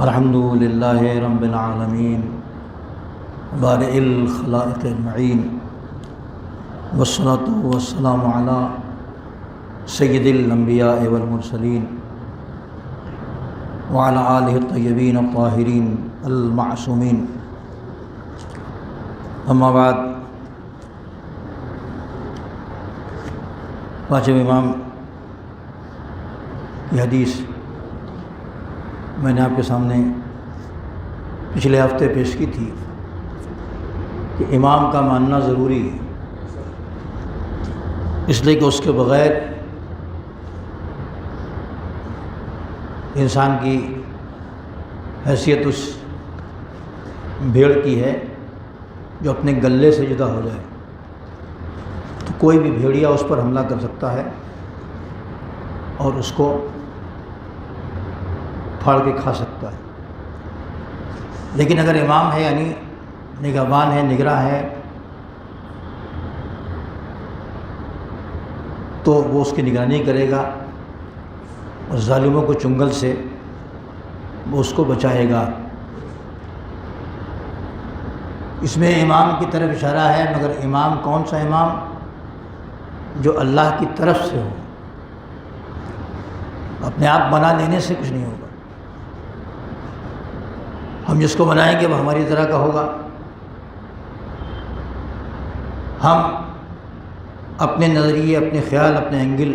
الحمد للہ رب العالمین بارئ الخلائق اجمعین والصلاة والسلام علی سید الانبیاء والمرسلین وعلی آلہ الطیبین الطاہرین المعصومین، اما بعد۔ پانچویں امام کی حدیث میں نے آپ کے سامنے پچھلے ہفتے پیش کی تھی کہ امام کا ماننا ضروری ہے، اس لیے کہ اس کے بغیر انسان کی حیثیت اس بھیڑ کی ہے جو اپنے گلے سے جدا ہو جائے، تو کوئی بھی بھیڑیا اس پر حملہ کر سکتا ہے اور اس کو پھاڑ کے کھا سکتا ہے۔ لیکن اگر امام ہے یعنی نگہبان ہے، نگراں ہے، تو وہ اس کی نگرانی کرے گا اور ظالموں کو چنگل سے وہ اس کو بچائے گا۔ اس میں امام کی طرف اشارہ ہے، مگر امام کون سا امام؟ جو اللہ کی طرف سے ہو، اپنے آپ بنا لینے سے کچھ نہیں ہوگا۔ ہم جس کو بنائیں گے وہ ہماری طرح کا ہوگا، ہم اپنے نظریے، اپنے خیال، اپنے اینگل،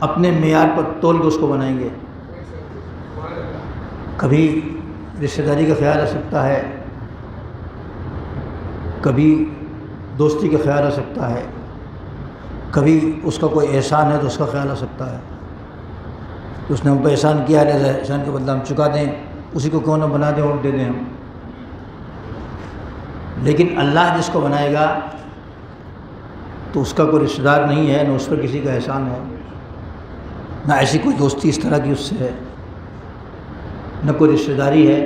اپنے معیار پر تول کے اس کو بنائیں گے۔ کبھی رشتہ داری کا خیال آ سکتا ہے، کبھی دوستی کا خیال آ سکتا ہے، کبھی اس کا کوئی احسان ہے تو اس کا خیال آ سکتا ہے کہ اس نے ہم پہ احسان کیا ہے، لہذا احسان کے بدلہ ہم چکا دیں، اسی کو کیوں نہ بنا دیں اور دے دیں ہم۔ لیکن اللہ جس کو بنائے گا تو اس کا کوئی رشتہ دار نہیں ہے، نہ اس پر کسی کا احسان ہے، نہ ایسی کوئی دوستی اس طرح کی اس سے ہے، نہ کوئی رشتہ داری ہے۔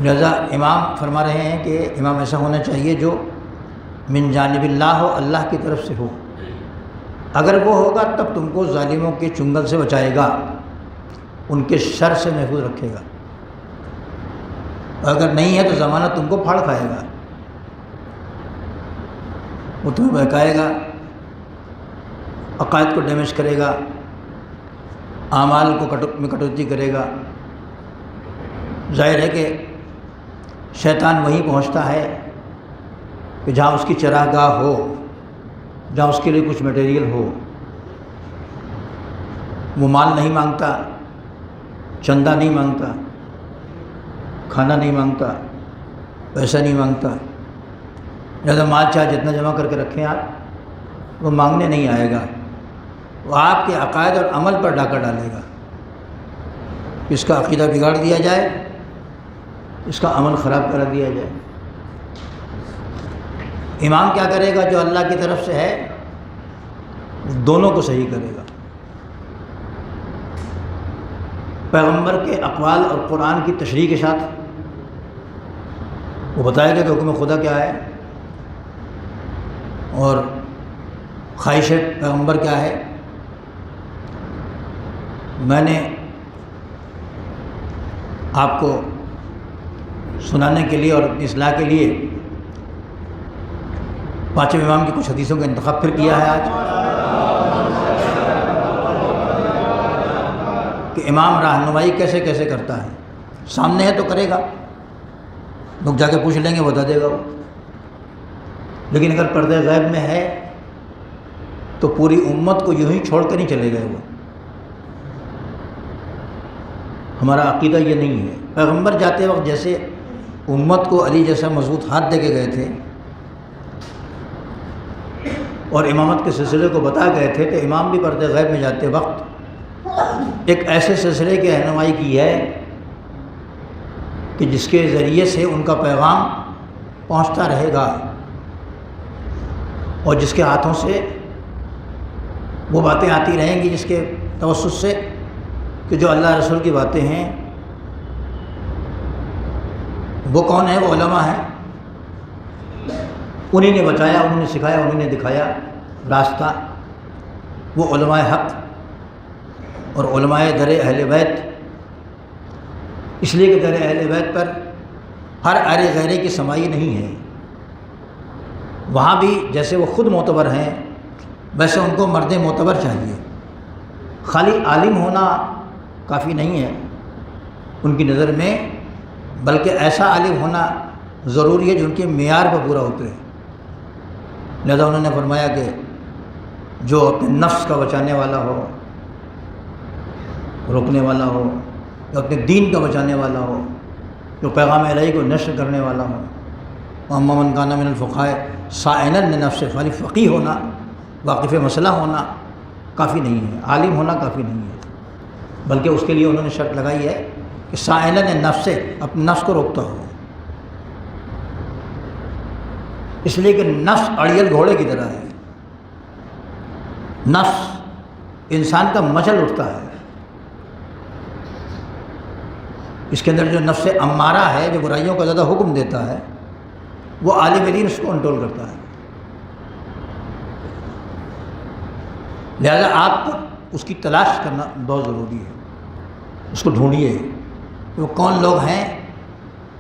لہذا امام فرما رہے ہیں کہ امام ایسا ہونا چاہیے جو من جانب اللہ ہو، اللہ کی طرف سے ہو۔ اگر وہ ہوگا تب تم کو ظالموں کے چنگل سے بچائے گا، ان کے شر سے محفوظ رکھے گا، اگر نہیں ہے تو زمانہ تم کو پھاڑ کھائے گا، وہ تمہیں بہکائے گا، عقائد کو ڈیمیج کرے گا، اعمال کو میں کٹوتی کرے گا۔ ظاہر ہے کہ شیطان وہیں پہنچتا ہے کہ جہاں اس کی چراگاہ ہو، جہاں اس کے لیے کچھ میٹیریل ہو۔ وہ مال نہیں مانگتا، چندہ نہیں مانگتا، کھانا نہیں مانگتا، پیسہ نہیں مانگتا، لہذا مال چاہے جتنا جمع کر کے رکھیں آپ، وہ مانگنے نہیں آئے گا، وہ آپ کے عقائد اور عمل پر ڈاکہ ڈالے گا۔ اس کا عقیدہ بگاڑ دیا جائے، اس کا عمل خراب کرا دیا جائے۔ امام کیا کرے گا؟ جو اللہ کی طرف سے ہے دونوں کو صحیح کرے گا، پیغمبر کے اقوال اور قرآن کی تشریح کے ساتھ وہ بتائے گا کہ حکم خدا کیا ہے اور خواہش پیغمبر کیا ہے۔ میں نے آپ کو سنانے کے لیے اور اپنی اصلاح کے لیے پانچویں امام کی کچھ حدیثوں کا انتخاب پھر کیا ہے آج، کہ امام رہنمائی کیسے کیسے کرتا ہے۔ سامنے ہے تو کرے گا، لوگ جا کے پوچھ لیں گے، بتا دے گا وہ۔ لیکن اگر پردہ غیب میں ہے تو پوری امت کو یوں ہی چھوڑ کر نہیں چلے گئے وہ۔ ہمارا عقیدہ یہ نہیں ہے۔ پیغمبر جاتے وقت جیسے امت کو علی جیسا مضبوط ہاتھ دے کے گئے تھے اور امامت کے سلسلے کو بتا گئے تھے، تو امام بھی پردہ غیب میں جاتے وقت ایک ایسے سلسلے کی رہنمائی کی ہے کہ جس کے ذریعے سے ان کا پیغام پہنچتا رہے گا، اور جس کے ہاتھوں سے وہ باتیں آتی رہیں گی، جس کے توسط سے کہ جو اللہ رسول کی باتیں ہیں وہ کون ہے؟ وہ علماء ہیں، انہی نے بتایا، انہوں نے سکھایا، انہوں نے دکھایا راستہ۔ وہ علماء حق اور علماء در اہل بیت اس لیے کہ در اہل بیت پر ہر ارے غیرے کی سمائی نہیں ہے. وہاں بھی جیسے وہ خود معتبر ہیں ویسے ان کو مرد معتبر چاہیے. خالی عالم ہونا کافی نہیں ہے ان کی نظر میں، بلکہ ایسا عالم ہونا ضروری ہے جو ان کے معیار پر پورا اترے. لہذا انہوں نے فرمایا کہ جو اپنے نفس کا بچانے والا ہو، روکنے والا ہو، جو اپنے دین کا بچانے والا ہو، جو پیغام الہی کو نشر کرنے والا ہو. وَأَمَّا مَنْ كَانَ مِنَ الْفُقَهَاءِ صَائِنًا لِنَفْسِهِ، خالی فقیہ ہونا، واقف مسئلہ ہونا کافی نہیں ہے، عالم ہونا کافی نہیں ہے، بلکہ اس کے لیے انہوں نے شرط لگائی ہے کہ صَائِنًا لِنَفْسِهِ، اپنے نفس کو روکتا ہو. اس لیے کہ نفس اڑیل گھوڑے کی طرح ہے. نفس انسان کا مچل اٹھتا ہے. اس کے اندر جو نفس امارہ ہے، جو برائیوں کا زیادہ حکم دیتا ہے، وہ عالم دین اس کو کنٹرول کرتا ہے. لہذا آپ کو اس کی تلاش کرنا بہت ضروری ہے. اس کو ڈھونڈیے کہ وہ کون لوگ ہیں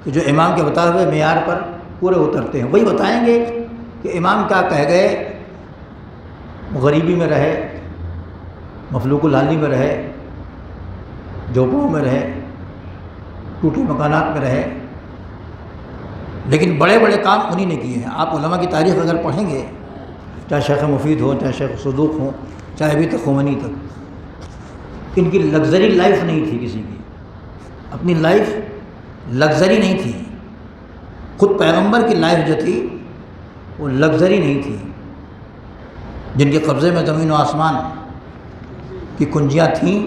کہ جو امام کے بتائے ہوئے معیار پر پورے اترتے ہیں. وہی بتائیں گے کہ امام کیا کہہ گئے. غریبی میں رہے، مفلوق الحالی میں رہے، جھوپڑوں میں رہے، ٹوٹے مکانات میں رہے، لیکن بڑے بڑے کام انہی نے کیے ہیں. آپ علماء کی تاریخ اگر پڑھیں گے، چاہے شیخ مفید ہوں، چاہے شیخ صدوق ہوں، چاہے ابھی تک خمینی تک، ان کی لگژری لائف نہیں تھی کسی کی. اپنی لائف لگژری نہیں تھی. خود پیغمبر کی لائف جو تھی وہ لگژری نہیں تھی. جن کے قبضے میں زمین و آسمان کی کنجیاں تھیں،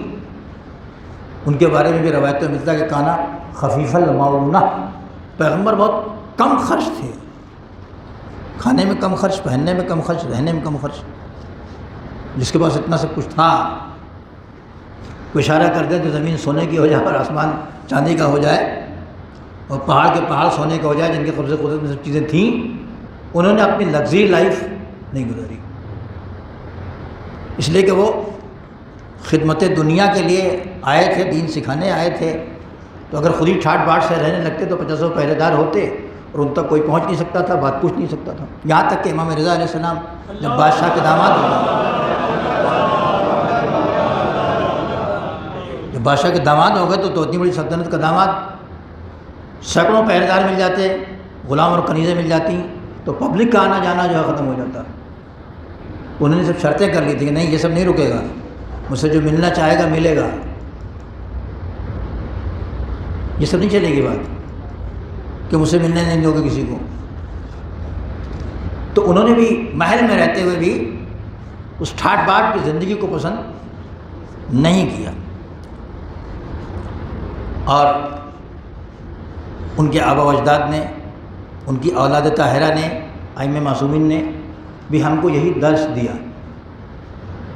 ان کے بارے میں بھی روایت میں ملتا ہے کہ کانا خفیف المعونہ، پیغمبر بہت کم خرچ تھے. کھانے میں کم خرچ، پہننے میں کم خرچ، رہنے میں کم خرچ. جس کے پاس اتنا سب کچھ تھا، کوئی اشارہ کر دے تو زمین سونے کی ہو جائے اور آسمان چاندی کا ہو جائے، اور پہاڑ کے پہاڑ سونے کا ہو جائے. جن کے قبضے قدرت میں سب چیزیں تھیں، انہوں نے اپنی لگژری لائف نہیں گزاری. اس لیے کہ وہ خدمت دنیا کے لیے آئے تھے، دین سکھانے آئے تھے. تو اگر خود ہی ٹھاٹ باٹ سے رہنے لگتے تو 50 پہرے دار ہوتے اور ان تک کوئی پہنچ نہیں سکتا تھا، بات پوچھ نہیں سکتا تھا. یہاں تک کہ امام رضا علیہ السلام جب بادشاہ کے داماد ہو گئے، جب بادشاہ کے داماد ہو گئے تو اتنی بڑی سلطنت کا داماد، سینکڑوں پہرے دار مل جاتے، غلام اور کنیزیں مل جاتی، تو پبلک کا آنا جانا جو ہے ختم ہو جاتا. انہوں نے سب شرطیں کر لی تھی کہ نہیں، یہ سب نہیں رکے گا، مجھ سے جو ملنا چاہے گا ملے گا. یہ سب نہیں چلے گی بات کہ مجھ سے ملنے نہیں دو گے کسی کو. تو انہوں نے بھی محل میں رہتے ہوئے بھی اس ٹھاٹ باٹ کی زندگی کو پسند نہیں کیا. اور ان کے آبا و اجداد نے، ان کی اولاد طاہرہ نے، ائمہ معصومین نے بھی ہم کو یہی درس دیا.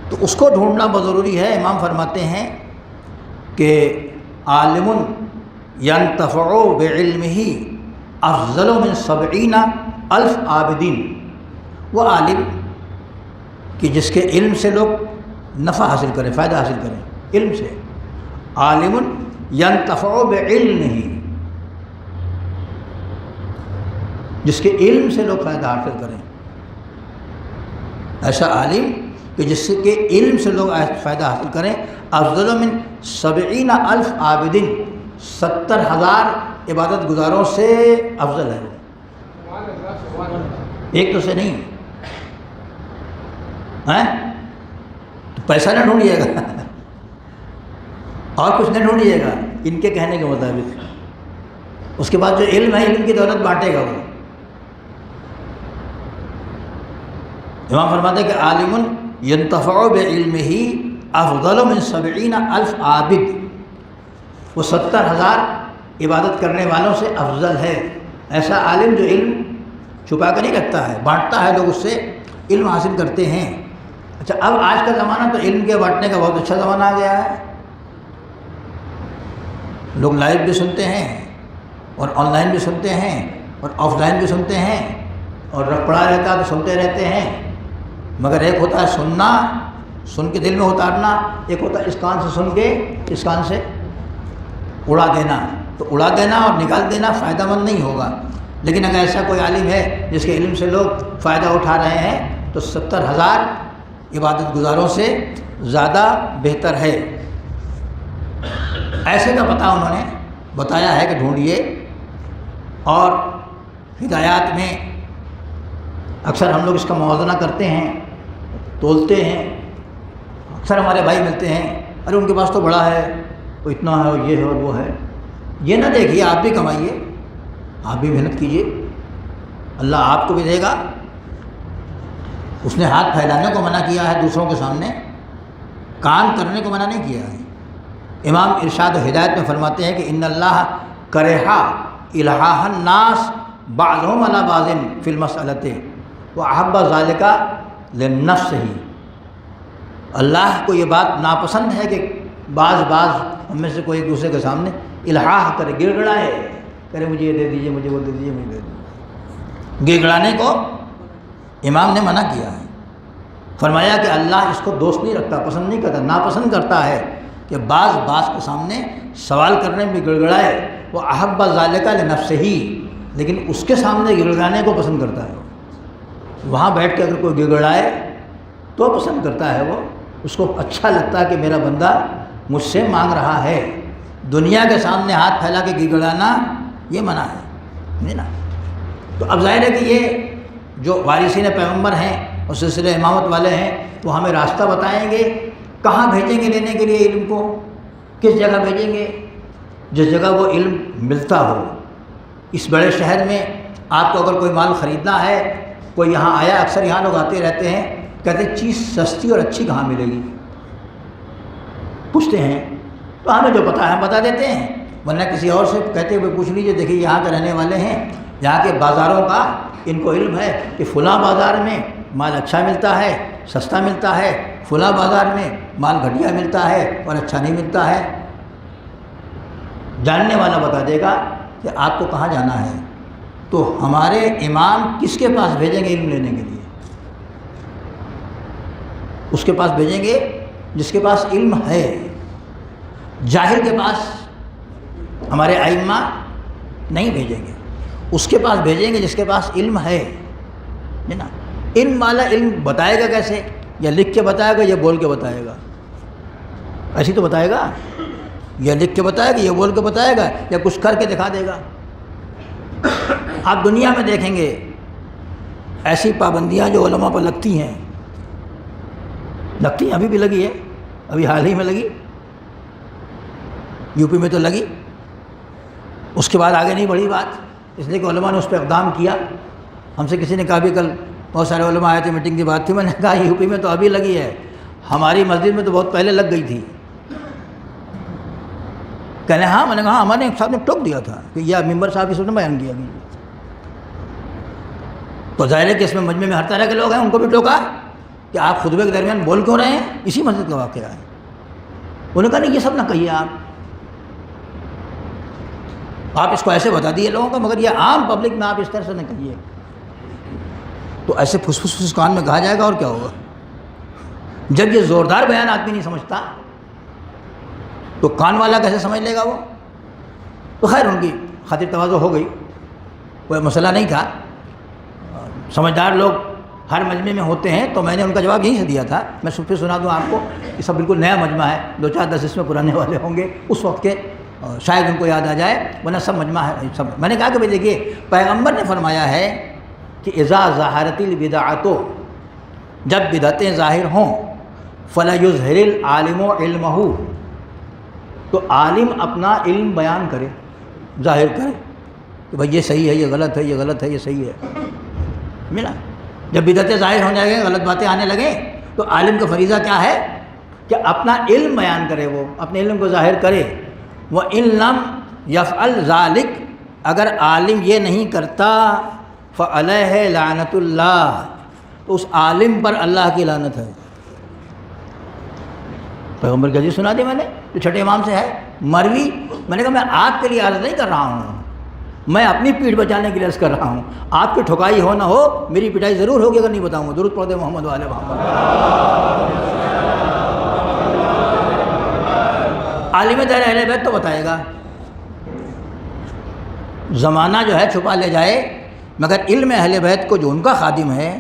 تو اس کو ڈھونڈنا بہت ضروری ہے. امام فرماتے ہیں کہ عالم ینتفع بعلمہ افضل من 70,000 عابدین. وہ عالم کہ جس کے علم سے لوگ نفع حاصل کریں، فائدہ حاصل کریں. علم سے عالم ینتفع بعلمہ، جس کے علم سے لوگ فائدہ حاصل کریں. ایسا عالم کہ جس کے علم سے لوگ فائدہ حاصل کریں. افضل من 70,000 عابدین، 70,000 عبادت گزاروں سے افضل ہے. ایک تو سے نہیں ہے. تو پیسہ نہ ڈھونڈیے گا اور کچھ نہ ڈھونڈیے گا ان کے کہنے کے مطابق. اس کے بعد جو علم ہے، علم کی دولت بانٹے گا وہ. امام فرماتے ہیں کہ عالم ینتفع بعلمہ افضل من 70,000 عابد، وہ 70,000 عبادت کرنے والوں سے افضل ہے. ایسا عالم جو علم چھپا کر نہیں رکھتا ہے، بانٹتا ہے، لوگ اس سے علم حاصل کرتے ہیں. اچھا، اب آج کا زمانہ تو علم کے بانٹنے کا بہت اچھا زمانہ آ گیا ہے. لوگ لائیو بھی سنتے ہیں اور آن لائن بھی سنتے ہیں اور آف لائن بھی سنتے ہیں، اور رکھ پڑا رہتا ہے تو سنتے رہتے ہیں. مگر ایک ہوتا ہے سننا، سن کے دل میں اتارنا، ایک ہوتا ہے اس کان سے سن کے اس کان سے اڑا دینا. تو اڑا دینا اور نکال دینا فائدہ مند نہیں ہوگا، لیکن اگر ایسا کوئی عالم ہے جس کے علم سے لوگ فائدہ اٹھا رہے ہیں تو 70,000 عبادت گزاروں سے زیادہ بہتر ہے۔ ایسے کا پتہ انہوں نے بتایا ہے کہ ڈھونڈیے، اور ہدایات میں اکثر ہم لوگ اس کا موازنہ کرتے ہیں، تولتے ہیں۔ اکثر ہمارے بھائی ملتے ہیں، ارے ان کے پاس تو بڑا ہے، وہ اتنا ہے، اور یہ ہے اور وہ ہے۔ یہ نہ دیکھیے، آپ بھی کمائیے، آپ بھی محنت کیجیے، اللہ آپ کو بھی دے گا۔ اس نے ہاتھ پھیلانے کو منع کیا ہے دوسروں کے سامنے، کام کرنے کو منع نہیں کیا ہے۔ امام ارشاد و ہدایت میں فرماتے ہیں کہ ان اللہ کرہا الہاہ الناس بعضهم علی بعض فی المسألۃ واحب ذلک للنفسہ۔ اللہ کو یہ بات ناپسند ہے کہ بعض ہم میں سے کوئی ایک دوسرے کے سامنے الہاہ کرے، گڑ گڑائے، کرے مجھے یہ دے دیجیے، مجھے وہ دے دیجیے، مجھے دے دیجیے۔ گڑ گڑانے کو امام نے منع کیا ہے، فرمایا کہ اللہ اس کو دوست نہیں رکھتا، پسند نہیں کرتا، ناپسند کرتا ہے کہ بعض کے سامنے سوال کرنے میں گڑ گڑائے۔ وہ احب ذالک لنفسہ، لیکن اس کے سامنے گڑ گڑانے کو پسند کرتا ہے۔ وہاں بیٹھ کے اگر کوئی گڑ گڑائے تو پسند کرتا ہے، وہ اس کو اچھا لگتا ہے کہ میرا بندہ مجھ سے مانگ رہا ہے۔ دنیا کے سامنے ہاتھ پھیلا کے گڑ گڑانا یہ منع ہے، نہیں نا؟ تو اب ظاہر ہے کہ یہ جو وارثین پیغمبر ہیں اور سلسلہ امامت والے ہیں وہ ہمیں راستہ بتائیں گے، کہاں بھیجیں گے لینے کے لیے علم کو، کس جگہ بھیجیں گے، جس جگہ وہ علم ملتا ہو۔ اس بڑے شہر میں آپ کو اگر کوئی مال خریدنا ہے، کوئی یہاں آیا، اکثر یہاں لوگ آتے رہتے ہیں، کہتے ہیں چیز سستی اور اچھی کہاں ملے گی، پوچھتے ہیں، تو ہمیں جو پتہ ہے ہم بتا دیتے ہیں، ورنہ کسی اور سے کہتے ہوئے پوچھ لیجیے، دیکھیے یہاں کے رہنے والے ہیں، یہاں کے بازاروں کا ان کو علم ہے کہ فلاں بازار میں مال اچھا ملتا ہے، سستا ملتا ہے، فلاں بازار میں مال گھٹیا ملتا ہے اور اچھا نہیں ملتا ہے۔ جاننے والا بتا دے گا کہ آپ کو کہاں جانا ہے۔ تو ہمارے امام کس کے پاس بھیجیں گے علم لینے کے لیے؟ اس کے پاس بھیجیں گے جس کے پاس علم ہے۔ جاہل کے پاس ہمارے ائمہ نہیں بھیجیں گے، اس کے پاس بھیجیں گے جس کے پاس علم ہے نا۔ علم والا علم بتائے گا کیسے؟ یا لکھ کے بتائے گا یا بول کے بتائے گا؟ ایسی تو بتائے گا، یا لکھ کے بتائے گا یا بول کے بتائے گا یا کچھ کر کے دکھا دے گا۔ آپ دنیا میں دیکھیں گے ایسی پابندیاں جو علماء پر لگتی ہیں، ابھی بھی لگی ہے، ابھی حال ہی میں لگی، یو پی میں تو لگی، اس کے بعد آگے نہیں بڑھی بات، اس لیے کہ علماء نے اس پہ اقدام کیا۔ ہم سے کسی نے کہا بھی، کل بہت سارے علماء آئے تھے، میٹنگ کی بات تھی، میں نے کہا یو پی میں تو ابھی لگی ہے، ہماری مسجد میں تو بہت پہلے لگ گئی تھی۔ کہنے ہاں، میں نے کہا ہمارے صاحب نے ٹوک دیا تھا کہ یہ ممبر صاحب اس نے بیان کیا گیا، تو ظاہر ہے کہ اس میں مجمع میں ہر طرح کے لوگ ہیں، ان کو بھی ٹوکا کہ آپ خطبے کے درمیان بول کیوں رہے ہیں، اسی مسجد کا واقعہ ہے۔ انہوں نے کہا نہیں، یہ سب نہ کہیے، آپ اس کو ایسے بتا دیے لوگوں کو، مگر یہ عام پبلک میں آپ اس طرح سے نہ کہیے۔ تو ایسے پھس پھس کان میں کہا جائے گا اور کیا ہوگا؟ جب یہ زوردار بیان آدمی نہیں سمجھتا تو کان والا کیسے سمجھ لے گا وہ؟ تو خیر ان کی خاطر تواضع ہو گئی، کوئی مسئلہ نہیں تھا۔ سمجھدار لوگ ہر مجمع میں ہوتے ہیں، تو میں نے ان کا جواب یہیں سے دیا تھا۔ میں پھر سنا دوں آپ کو کہ سب بالکل نیا مجمع ہے، 2-4-10 اس میں پرانے والے ہوں گے، اس وقت کے شاید ان کو یاد آ جائے، ورنہ سب مجمع ہے سب۔ میں نے کہا کہ بھائی دیکھیے، پیغمبر نے فرمایا ہے کہ اذا ظہرت البدعۃ، جب بدعتیں ظاہر ہوں، فلیظہر العالم علمہ، تو عالم اپنا علم بیان کرے، ظاہر کرے کہ بھائی یہ صحیح ہے، یہ غلط ہے، یہ غلط ہے، یہ صحیح ہے۔ ملا، جب بدعتیں ظاہر ہو جائیں گے، غلط باتیں آنے لگیں، تو عالم کا فریضہ کیا ہے کہ اپنا علم بیان کرے، وہ اپنے علم کو ظاہر کرے۔ وَإِن لَمْ يَفْعَلْ ذَلِكَ، اگر عالم یہ نہیں کرتا، فَعَلَيْهِ لَعْنَةُ اللَّهِ، تو اس عالم پر اللہ کی لعنت ہے۔ پیغمبر کا حدیث سنا دی میں نے، جو چھٹے امام سے ہے، مروی۔ میں نے کہا میں آپ کے لیے عرض نہیں کر رہا ہوں، میں اپنی پیٹھ بچانے کے لیے عرض کر رہا ہوں۔ آپ کی ٹھکائی ہو نہ ہو، میری پٹائی ضرور ہوگی اگر نہیں بتاؤں گا۔ درود پڑھ دے محمد والے محمد۔ عالم دیر اہل بیت تو بتائے گا، زمانہ جو ہے چھپا لے جائے، مگر علم اہل بیت کو جو ان کا خادم ہے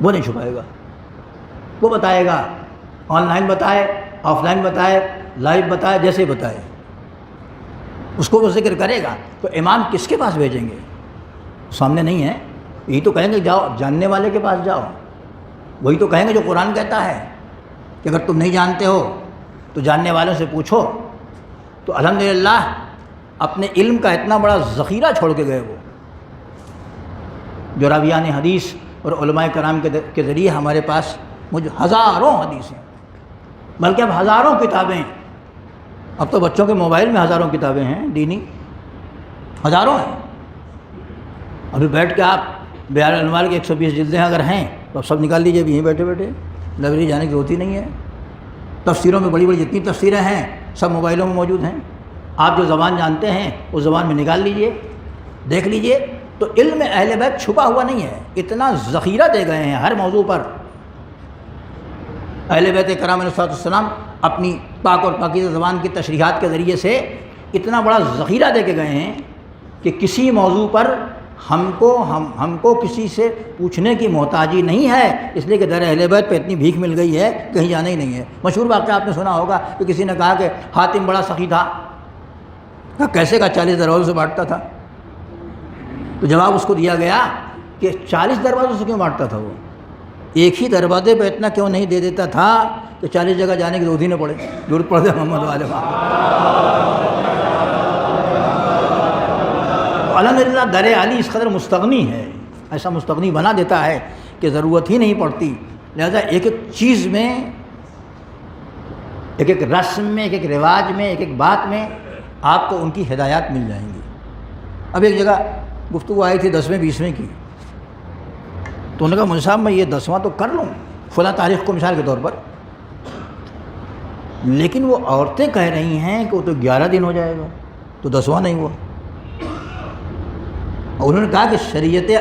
وہ نہیں چھپائے گا، وہ بتائے گا، آن لائن بتائے، آف لائن بتائے، لائیو بتائے، جیسے بتائے اس کو وہ ذکر کرے گا۔ تو امام کس کے پاس بھیجیں گے؟ سامنے نہیں ہے، یہی تو کہیں گے جاؤ جاننے والے کے پاس جاؤ، وہی تو کہیں گے جو قرآن کہتا ہے کہ اگر تم نہیں جانتے ہو تو جاننے والوں سے پوچھو۔ تو الحمدللہ اپنے علم کا اتنا بڑا ذخیرہ چھوڑ کے گئے وہ، جو راویان حدیث اور علماء کرام کے ذریعے ہمارے پاس مجھے ہزاروں حدیثیں، بلکہ اب ہزاروں کتابیں، اب تو بچوں کے موبائل میں ہزاروں کتابیں ہیں دینی، ہزاروں ہیں۔ ابھی بیٹھ کے آپ بیان الانوار کی 120 جلدیں اگر ہیں تو اب سب نکال لیجیے، ابھی یہیں بیٹھے بیٹھے، لائبریری جانے کی ضرورت ہی نہیں ہے۔ تفسیروں میں بڑی بڑی جتنی تفسیریں ہیں سب موبائلوں میں موجود ہیں، آپ جو زبان جانتے ہیں اس زبان میں نکال لیجئے، دیکھ لیجئے۔ تو علم اہل بیت چھپا ہوا نہیں ہے، اتنا ذخیرہ دے گئے ہیں ہر موضوع پر۔ اہل بیت کرام علیہ السلام اپنی پاک اور پاکیزہ زبان کی تشریحات کے ذریعے سے اتنا بڑا ذخیرہ دے کے گئے ہیں کہ کسی موضوع پر ہم کو کسی سے پوچھنے کی محتاجی نہیں ہے، اس لیے کہ در اہل بیت پہ اتنی بھیک مل گئی ہے کہیں جانا ہی نہیں ہے۔ مشہور واقعہ آپ نے سنا ہوگا کہ کسی نے کہا کہ حاتم بڑا سخی تھا، کیسے کا 40 دروازوں سے بانٹتا تھا؟ تو جواب اس کو دیا گیا کہ 40 دروازوں سے کیوں بانٹتا تھا وہ؟ ایک ہی دروازے پہ اتنا کیوں نہیں دے دیتا تھا کہ 40 جگہ جانے کی ضرورت ہی نہ پڑے، ضرورت پڑ جائے محمد والے الحمدللہ در علی اس قدر مستغنی ہے، ایسا مستغنی بنا دیتا ہے کہ ضرورت ہی نہیں پڑتی۔ لہذا ایک ایک چیز میں، ایک ایک رسم میں، ایک ایک رواج میں، ایک ایک بات میں آپ کو ان کی ہدایات مل جائیں گی۔ اب ایک جگہ گفتگو آئی تھی 10ویں 20ویں کی، تو انہوں نے کہا مجھے صاحب میں یہ 10واں تو کر لوں فلاں تاریخ کو مثال کے طور پر، لیکن وہ عورتیں کہہ رہی ہیں کہ وہ تو 11 دن ہو جائے گا، تو 10واں نہیں ہوا۔ اور انہوں نے کہا کہ شریعت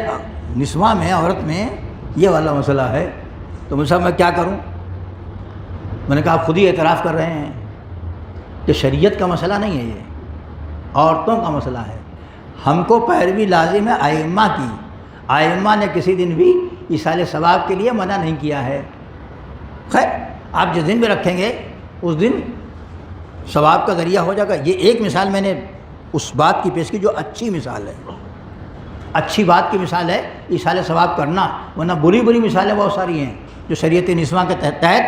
نسواں میں، عورت میں یہ والا مسئلہ ہے، تو مجھے صاحب میں کیا کروں؟ میں نے کہا آپ خود ہی اعتراف کر رہے ہیں کہ شریعت کا مسئلہ نہیں ہے، یہ عورتوں کا مسئلہ ہے۔ ہم کو پیروی لازم ہے ائمہ کی، ائمہ نے کسی دن بھی ایصال ثواب کے لیے منع نہیں کیا ہے۔ خیر آپ جس دن بھی رکھیں گے اس دن ثواب کا ذریعہ ہو جائے گا۔ یہ ایک مثال میں نے اس بات کی پیش کی جو اچھی مثال ہے، اچھی بات کی مثال ہے ایصال ثواب کرنا، ورنہ بری مثالیں بہت ساری ہیں جو شریعت نسواں کے تحت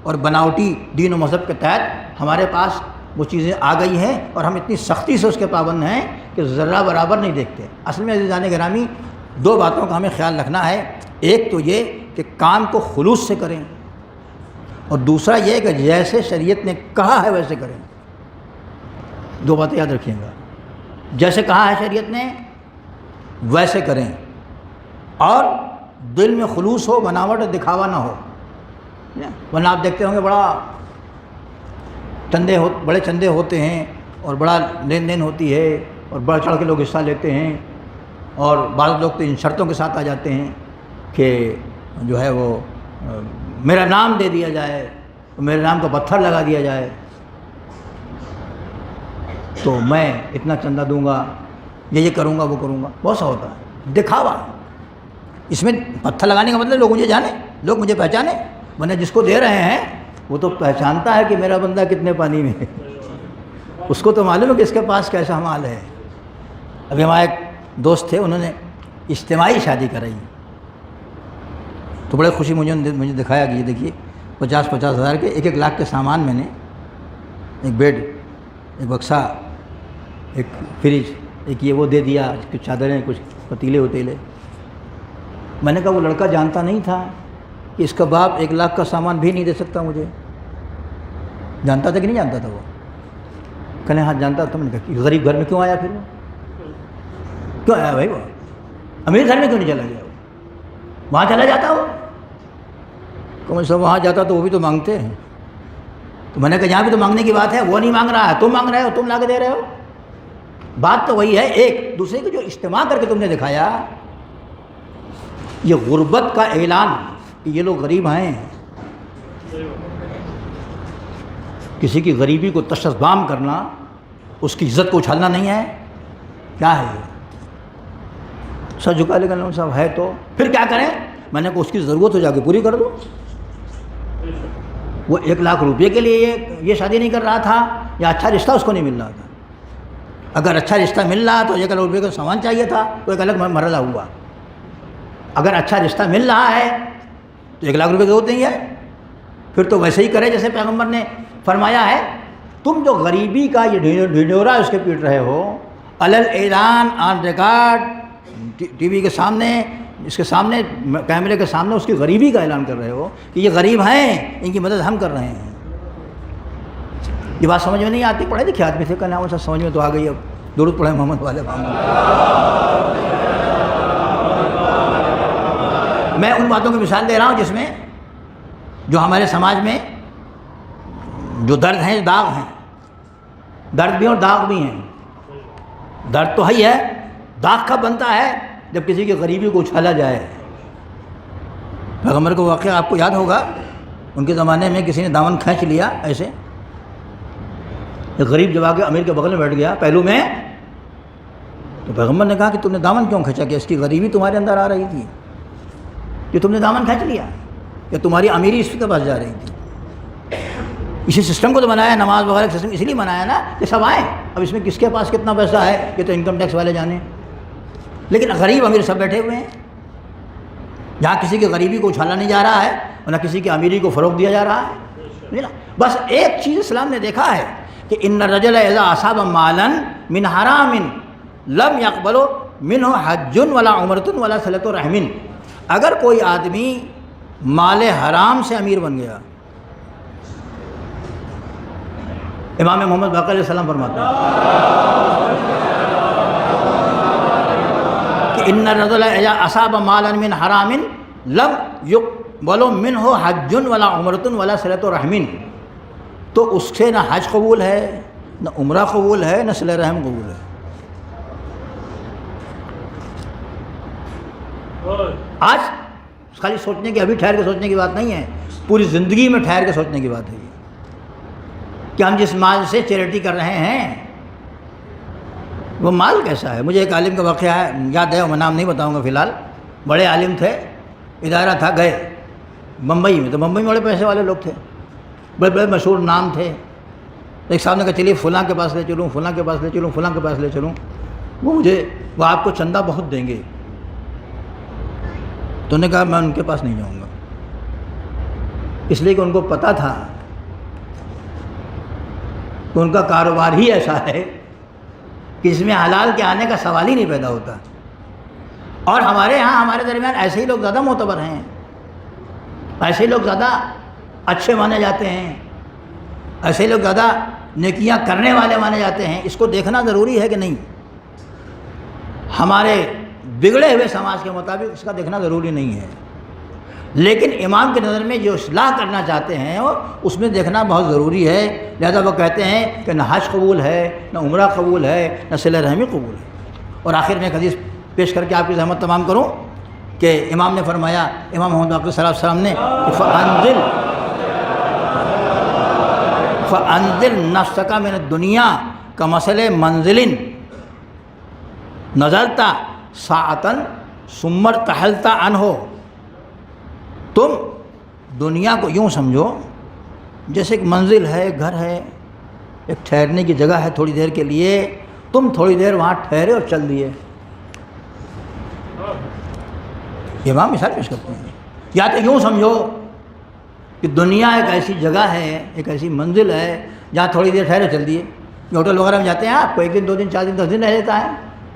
اور بناوٹی دین و مذہب کے تحت ہمارے پاس وہ چیزیں آ گئی ہیں، اور ہم اتنی سختی سے اس کے پابند ہیں کہ ذرہ برابر نہیں دیکھتے۔ اصل میں عزیزان گرامی 2 باتوں کا ہمیں خیال رکھنا ہے، ایک تو یہ کہ کام کو خلوص سے کریں، اور دوسرا یہ کہ جیسے شریعت نے کہا ہے ویسے کریں۔ 2 باتیں یاد رکھیے گا، جیسے کہا ہے شریعت نے ویسے کریں، اور دل میں خلوص ہو، بناوٹ دکھاوا نہ ہو، ورنہ آپ دیکھتے ہوں گے بڑے چندے ہوتے ہیں اور بڑا لین دین ہوتی ہے اور بڑھ چڑھ کے لوگ حصہ لیتے ہیں، اور بعض لوگ تو ان شرطوں کے ساتھ آ جاتے ہیں کہ جو ہے وہ میرا نام دے دیا جائے، میرے نام کا پتھر لگا دیا جائے تو میں اتنا چندہ دوں گا، یہ کروں گا وہ کروں گا، بہت سا ہوتا ہے دکھاوا۔ اس میں پتھر لگانے کا مطلب لوگ مجھے جانیں، لوگ مجھے پہچانیں، ورنہ جس کو دے رہے ہیں وہ تو پہچانتا ہے کہ میرا بندہ کتنے پانی میں ہے، اس کو تو معلوم ہے کہ اس کے پاس کیسا مال ہے۔ ابھی ہمارے ایک دوست تھے، انہوں نے اجتماعی شادی کرائی، تو بڑے خوشی مجھے دکھایا کہ یہ دیکھیے 50-50 ہزار کے 1-1 لاکھ کے سامان میں نے، ایک بیڈ، ایک بکسا، ایک فریج، ایک یہ وہ دے دیا، کچھ چادریں، کچھ پتیلے وتیلے۔ میں نے کہا وہ لڑکا جانتا نہیں تھا کہ اس کا باپ 1 لاکھ کا سامان بھی نہیں دے سکتا مجھے؟ جانتا تھا کہ نہیں جانتا تھا وہ؟ کہنے ہاں جانتا تھا۔ میں نے کہا غریب گھر میں کیوں آیا پھر وہ؟ کیوں آیا بھائی وہ؟ امیر گھر میں کیوں نہیں چلا گیا وہ؟ وہاں چلا جاتا وہ؟ کہ مجھ سے وہاں جاتا تو وہ بھی تو مانگتے ہیں۔ تو میں نے کہا یہاں بھی تو مانگنے کی بات ہے، وہ نہیں مانگ رہا ہے، تم مانگ رہے ہو، تم لا کے دے رہے ہو۔ بات تو وہی ہے، ایک دوسرے کو جو اجتماع کر کے تم نے دکھایا، یہ غربت کا اعلان کہ یہ لوگ غریب ہیں، کسی کی غریبی کو تشبام کرنا، اس کی عزت کو اچھالنا نہیں ہے، کیا ہے یہ؟ سر جھکا لے کر صاحب ہے تو پھر کیا کریں؟ میں نے کہا اس کی ضرورت ہو جا کے پوری کر دو. وہ 1 لاکھ روپے کے لیے یہ شادی نہیں کر رہا تھا یا اچھا رشتہ اس کو نہیں مل رہا تھا؟ اگر اچھا رشتہ مل رہا تو 1 لاکھ روپے کا سامان چاہیے تھا تو ایک الگ مرحلہ ہوا. اگر اچھا رشتہ مل رہا ہے تو 1 لاکھ روپے کی ضرورت نہیں ہے. پھر تو ویسے ہی کرے جیسے پیغمبر نے فرمایا ہے. تم جو غریبی کا یہ ڈھنڈورا اس کے پیٹ رہے ہو، علل اعلان آن ریکارڈ ٹی وی کے سامنے، اس کے سامنے کیمرے کے سامنے اس کی غریبی کا اعلان کر رہے ہو کہ یہ غریب ہیں، ان کی مدد ہم کر رہے ہیں. یہ بات سمجھ میں نہیں آتی؟ پڑھے لکھے آدمی تھے کہنا وہ سب سمجھ میں تو آ گئی. اب درود پڑھے محمد والے محمد. میں ان باتوں کی مثال دے رہا ہوں جس میں جو ہمارے سماج میں جو درد ہیں، داغ ہیں، درد بھی اور داغ بھی ہیں. درد تو ہے، داغ کب بنتا ہے؟ جب کسی کی غریبی کو اچھالا جائے. پیغمبر کو واقعہ آپ کو یاد ہوگا، ان کے زمانے میں کسی نے دامن کھینچ لیا ایسے. ایک غریب جب آ کے امیر کے بغل میں بیٹھ گیا پہلو میں، تو پیغمبر نے کہا کہ تم نے دامن کیوں کھینچا؟ کہ اس کی غریبی تمہارے اندر آ رہی تھی کہ تم نے دامن کھینچ لیا، کہ تمہاری امیری اس کے پاس جا رہی تھی. اسی سسٹم کو تو بنایا، نماز وغیرہ کا سسٹم اس لیے بنایا نا کہ سب آئیں. اب اس میں کس کے پاس کتنا پیسہ ہے یہ تو انکم ٹیکس والے جانے. لیکن غریب امیر سب بیٹھے ہوئے ہیں. جہاں کسی کی غریبی کو اچھالا نہیں جا رہا ہے اور نہ کسی کی امیری کو فروغ دیا جا رہا ہے. بس ایک چیز اسلام نے دیکھا ہے کہ ان الرجل اذا اصاب مالا من حرام لم يقبل منه حج ولا عمرۃ ولا صلۃ رحم. اگر کوئی آدمی مال حرام سے امیر بن گیا، امام محمد باقر علیہ السلام فرماتے ہیں کہ ان الرجل اذا اصاب مالا من حرام لم يقبل منه حج ولا عمرۃ ولا صلۃ رحم. تو اس سے نہ حج قبول ہے، نہ عمرہ قبول ہے، نہ صلہ رحم قبول ہے. آج خالی سوچنے کی، ابھی ٹھہر کے سوچنے کی بات نہیں ہے، پوری زندگی میں ٹھہر کے سوچنے کی بات ہے یہ کہ ہم جس مال سے چیریٹی کر رہے ہیں وہ مال کیسا ہے. مجھے ایک عالم کا واقعہ ہے یاد ہے، میں نام نہیں بتاؤں گا فی الحال. بڑے عالم تھے، ادارہ تھا، گئے بمبئی میں. تو بمبئی میں بڑے پیسے والے لوگ تھے، بڑے بڑے مشہور نام تھے. ایک صاحب نے کہا چلیے فلاں کے پاس لے چلوں، فلاں کے پاس لے چلوں، فلاں کے پاس لے چلوں. وہ آپ کو چندہ بہت دیں گے. تو نے کہا میں ان کے پاس نہیں جاؤں گا، اس لیے کہ ان کو پتہ تھا کہ ان کا کاروبار ہی ایسا ہے کہ اس میں حلال کے آنے کا سوال ہی نہیں پیدا ہوتا. اور ہمارے یہاں ہمارے درمیان ایسے ہی لوگ زیادہ معتبر ہیں، ایسے ہی لوگ زیادہ اچھے مانے جاتے ہیں، ایسے لوگ زیادہ نیکیاں کرنے والے مانے جاتے ہیں. اس کو دیکھنا ضروری ہے کہ نہیں؟ ہمارے بگڑے ہوئے سماج کے مطابق اس کا دیکھنا ضروری نہیں ہے، لیکن امام کی نظر میں جو اصلاح کرنا چاہتے ہیں اس میں دیکھنا بہت ضروری ہے. لہذا وہ کہتے ہیں کہ نہ حج قبول ہے، نہ عمرہ قبول ہے، نہ صلہ رحمی قبول ہے. اور آخر میں ایک حدیث پیش کر کے آپ کی زحمت تمام کروں کہ امام نے فرمایا، امام محمد باقر صلی اللہ علیہ وسلم نے فَأَنزِلْ نَفْسَكَ مِنَ الدُّنْيَا كَمَثَلِ مَنزِلٍ نَزَلْتَ سَاعَةً ثُمَّ ارْتَحَلْتَ عَنْهُ. تم دنیا کو یوں سمجھو جیسے ایک منزل ہے، ایک گھر ہے، ایک ٹھہرنے کی جگہ ہے تھوڑی دیر کے لیے. تم تھوڑی دیر وہاں ٹھہرے اور چل دیے. امام مثال پیش کرتے ہیں. یا تو یوں سمجھو کہ دنیا ایک ایسی جگہ ہے، ایک ایسی منزل ہے جہاں تھوڑی دیر ٹھہرے چل دیے. ہوٹل وغیرہ میں جاتے ہیں آپ کو 1 دن 2 دن 4 دن 10 دن رہ لیتا ہے،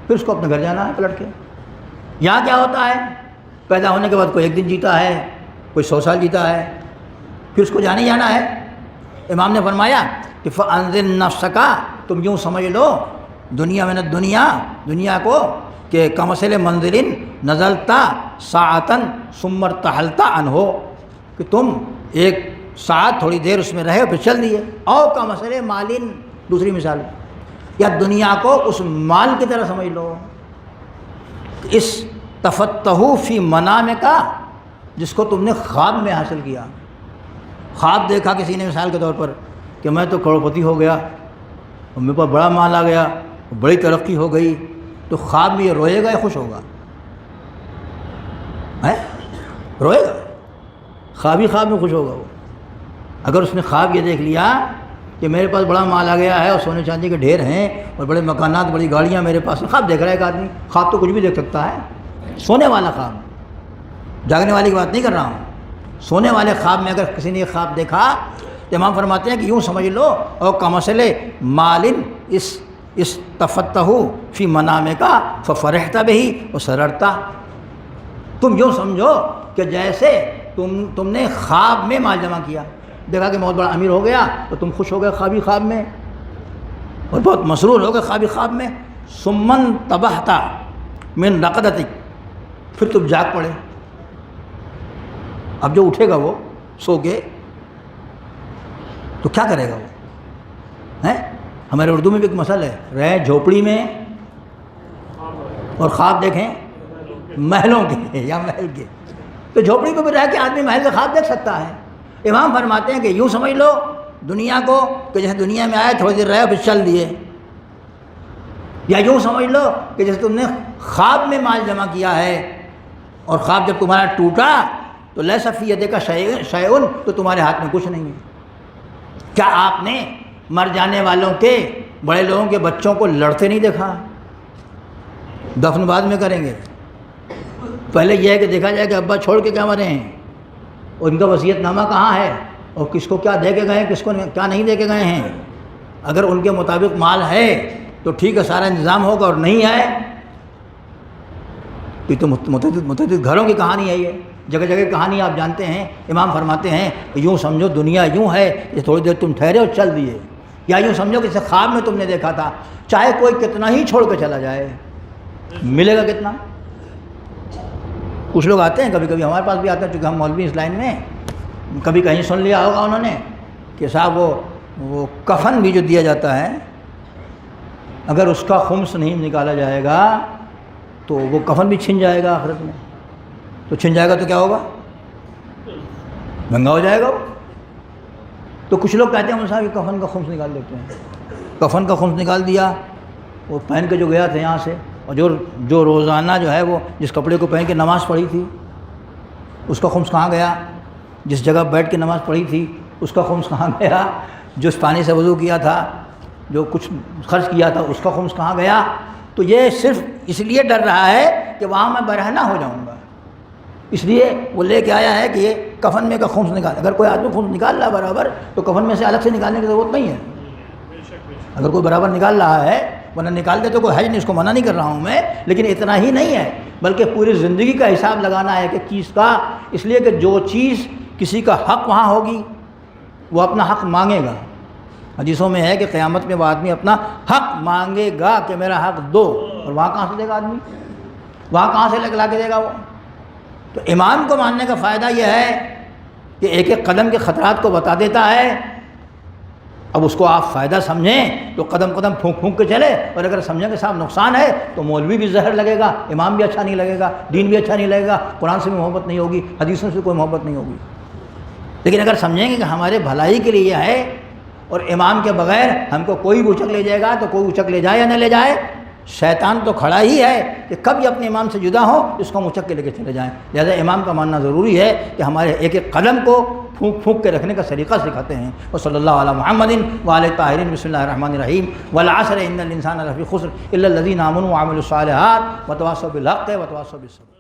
پھر اس کو اپنے گھر جانا ہے پلٹ کے. یہاں کیا ہوتا ہے؟ پیدا ہونے کے بعد کوئی 1 دن جیتا ہے، کوئی 100 سال جیتا ہے، پھر اس کو جانا ہی جانا ہے. امام نے فرمایا کہ فَأَنزِلْ نَفْسَكَ، تم یوں سمجھ لو دنیا من الدنیا، دنیا کو کہ کمثل منزل نزلت ساعتاً ثم ارتحلت عنہ، کہ تم ایک ساعت تھوڑی دیر اس میں رہے پھر چل دیے. او کمثل مالن، دوسری مثال، یا دنیا کو اس مال کی طرح سمجھ لو، اس تفتح فی منامک، جس کو تم نے خواب میں حاصل کیا. خواب دیکھا کسی نے مثال کے طور پر کہ میں تو کروڑپتی ہو گیا اور میرے پاس بڑا مال آ گیا، بڑی ترقی ہو گئی، تو خواب میں یہ روئے گا یا خوش ہوگا؟ روئے گا، خواب ہی خواب میں خوش ہوگا وہ۔ اگر اس نے خواب یہ دیکھ لیا کہ میرے پاس بڑا مال آ گیا ہے اور سونے چاندی کے ڈھیر ہیں اور بڑے مکانات، بڑی گاڑیاں میرے پاس ہیں، خواب دیکھ رہا ہے ایک آدمی، خواب تو کچھ بھی دیکھ سکتا ہے، سونے والا خواب، جاگنے والی کی بات نہیں کر رہا ہوں، سونے والے خواب میں اگر کسی نے یہ خواب دیکھا تو امام فرماتے ہیں کہ یوں سمجھ لو اور کمثل مالن استفتہ فی منامے کا ففرحت بہی وسررتا، تم یوں سمجھو کہ جیسے تم نے خواب میں مال جمع کیا، دیکھا کہ بہت بڑا امیر ہو گیا تو تم خوش ہو گئے خوابی خواب میں اور بہت مسرور ہو گئے خوابی خواب میں، ثمن تبہتا من رقدتک، پھر تم جاگ پڑے۔ اب جو اٹھے گا وہ سو کے تو کیا کرے گا وہ؟ ہمارے اردو میں بھی ایک مسئلہ ہے، رہے جھوپڑی میں اور خواب دیکھیں محلوں کے یا محل کے، تو جھوپڑی کو بھی رہ کے آدمی محل کا خواب دیکھ سکتا ہے۔ امام فرماتے ہیں کہ یوں سمجھ لو دنیا کو کہ جیسے دنیا میں آئے تھوڑی دیر رہے پھر چل دیے، یا یوں سمجھ لو کہ جیسے تم نے خواب میں مال جمع کیا ہے اور خواب جب تمہارا ٹوٹا تو لیس فی یدک شیء، تو تمہارے ہاتھ میں کچھ نہیں ہے۔ کیا آپ نے مر جانے والوں کے بڑے لوگوں کے بچوں کو لڑتے نہیں دیکھا؟ دفن بعد میں کریں گے، پہلے یہ ہے کہ دیکھا جائے کہ ابا چھوڑ کے کیا مرے ہیں، اور ان کا وصیت نامہ کہاں ہے اور کس کو کیا دے کے گئے ہیں، کس کو کیا نہیں دے کے گئے ہیں۔ اگر ان کے مطابق مال ہے تو ٹھیک ہے سارا انتظام ہوگا، اور نہیں ہے تو یہ تو متعدد گھروں کی کہانی ہے، یہ جگہ جگہ کی کہانی آپ جانتے ہیں۔ امام فرماتے ہیں کہ یوں سمجھو دنیا یوں ہے کہ تھوڑی دیر تم ٹھہرے اور چل دیے، یا یوں سمجھو کہ جیسے خواب میں تم نے دیکھا تھا، چاہے کوئی کتنا ہی چھوڑ کے چلا جائے ملے گا کتنا۔ کچھ لوگ آتے ہیں کبھی کبھی ہمارے پاس بھی آتے ہیں، چونکہ ہم مولوی اس لائن میں، کبھی کہیں سن لیا ہوگا انہوں نے کہ صاحب وہ کفن بھی جو دیا جاتا ہے اگر اس کا خمس نہیں نکالا جائے گا تو وہ کفن بھی چھن جائے گا آخرت میں، تو چھن جائے گا تو کیا ہوگا، مہنگا ہو جائے گا وہ۔ تو کچھ لوگ کہتے ہیں صاحب یہ کفن کا خمس نکال لیتے ہیں، کفن کا خمس نکال دیا، وہ پہن کے جو گیا تھا یہاں سے، اور جو روزانہ جو ہے وہ جس کپڑے کو پہن کے نماز پڑھی تھی اس کا خمس کہاں گیا، جس جگہ بیٹھ کے نماز پڑھی تھی اس کا خمس کہاں گیا، جو اس پانی سے وضو کیا تھا، جو کچھ خرچ کیا تھا اس کا خمس کہاں گیا۔ تو یہ صرف اس لیے ڈر رہا ہے کہ وہاں میں برہنہ ہو جاؤں گا، اس لیے وہ لے کے آیا ہے کہ یہ کفن میں کا خمس نکال، اگر کوئی آدمی خمس نکال رہا ہے برابر تو کفن میں سے الگ سے نکالنے کی ضرورت نہیں ہے۔ اگر کوئی برابر نکال رہا ہے ورنہ نکال دے تو کوئی حج نہیں، اس کو منع نہیں کر رہا ہوں میں، لیکن اتنا ہی نہیں ہے بلکہ پوری زندگی کا حساب لگانا ہے کہ چیز کا، اس لیے کہ جو چیز کسی کا حق وہاں ہوگی وہ اپنا حق مانگے گا۔ حدیثوں میں ہے کہ قیامت میں وہ آدمی اپنا حق مانگے گا کہ میرا حق دو، اور وہاں کہاں سے دے گا آدمی، وہاں کہاں سے لا کے دے گا وہ۔ تو امام کو ماننے کا فائدہ یہ ہے کہ ایک ایک قدم کے خطرات کو بتا دیتا ہے، اب اس کو آپ فائدہ سمجھیں تو قدم قدم پھونک پھونک کے چلے، اور اگر سمجھیں کہ صاحب نقصان ہے تو مولوی بھی زہر لگے گا، امام بھی اچھا نہیں لگے گا، دین بھی اچھا نہیں لگے گا، قرآن سے بھی محبت نہیں ہوگی، حدیثوں سے کوئی محبت نہیں ہوگی۔ لیکن اگر سمجھیں گے کہ ہمارے بھلائی کے لیے یہ ہے اور امام کے بغیر ہم کو کوئی بھی اچک لے جائے گا تو کوئی اچک لے جائے یا نہ لے جائے، شیطان تو کھڑا ہی ہے کہ کب یہ اپنے امام سے جدا ہو اس کو ہم اچک کے لے کے چلے جائیں۔ لہذا امام کا ماننا ضروری ہے کہ ہمارے ایک ایک قدم کو پھونک پھونک کے رکھنے کا طریقہ سکھاتے ہیں۔ وصلی اللہ علی محمد وآلہ الطاہرین، بسم اللہ الرحمن الرحیم، والعصر ان الانسان لفی خسر الا الذین آمنوا وعملوا الصالحات وتواصوا بالحق وتواصوا بالصبر۔